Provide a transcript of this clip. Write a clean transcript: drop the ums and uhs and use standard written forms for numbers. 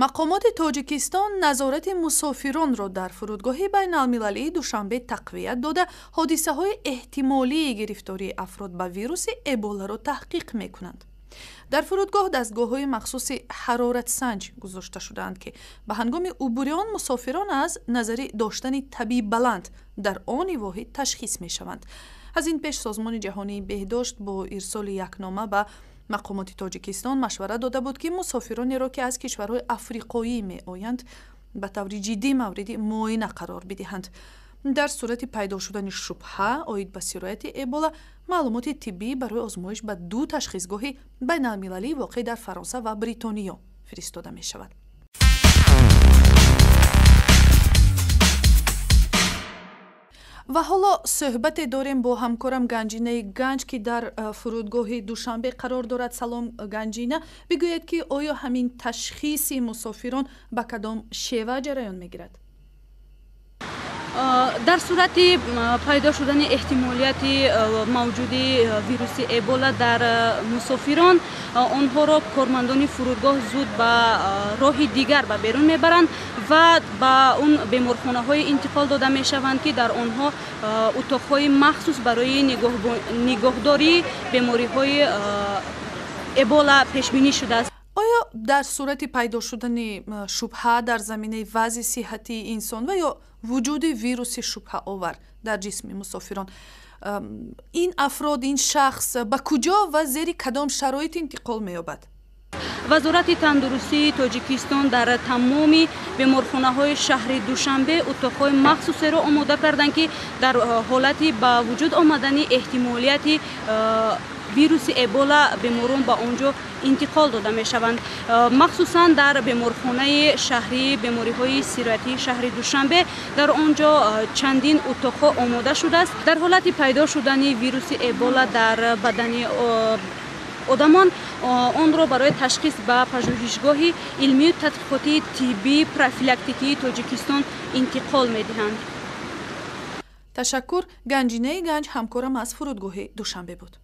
مقامات تاجیکستان نظارت مسافران را در فرودگاه بین المللی دوشنبه تقویت داده حادثه های احتمالی گرفتاری افراد به ویروس ابولا را تحقیق می کنند. در فرودگاه دستگاه های مخصوص حرارت سنج گذاشته شدند که به هنگام عبور آن مسافران از نظر داشتن تبی بلند در آن واحد تشخیص می شوند. از این پیش سازمان جهانی بهداشت با ارسال یک نامه به مقامات تاجیکستان مشورت داده بود که مسافرانی را که از کشورهای افریقایی می آیند به طور جدی مورد معاینه قرار بدهند. در صورت پیدا شدن شبهه آید به سرایت ابولا معلومات طبی برای آزمایش به 2 تشخیصگاه بین المللی واقع در فرانسه و بریتانیا فرستاده می شود. و حالا صحبت داریم با همکارم گنجینه گنج که در فرودگاه دوشنبه قرار دارد. سلام گنجینه، بگوید که آیا همین تشخیص مسافران به کدام شیوه جریان میگیرد؟ در صورت پیدا شدن احتمالیت موجود ویروس ابولا در مسافران، آنها را کارمندان فرودگاه زود به راه دیگر به بیرون میبرند و به اون بیمارخانه های انتقال داده می شوند که در آنها اتاقهای مخصوص برای نگهداری بیماری های ابولا پیش بینی شده است. آیا در صورت پیدا شدن شبهه در زمینه وضع صحتی انسان و یا وجود ویروس شبهه آور در جسم مسافران، این افراد، این شخص به کجا و زیر کدام شرایط انتقال می‌یابد؟ وزارت تندرستی تاجیکستان در تمام بیمارخانه های شهر دوشنبه اتاقهای مخصوصی را آماده کردند که در حالتی با وجود آمدن احتمالیت ویروس ابولا بیماران به آنجا انتقال داده می شوند. مخصوصا در بیمارخانه شهری بیماری های سرایتی شهر دوشنبه، در آنجا چندین اتاق آماده شده است. در حالت پیدا شدن ویروس ابولا در بدن آدمان، آن را برای تشخیص به پژوهشگاه علمی و تحقیقاتی طبی پروفیلاکتیکی تاجیکستان انتقال می دهند. تشکر. گنجینه گنج همکارم از فرودگاه دوشنبه بود.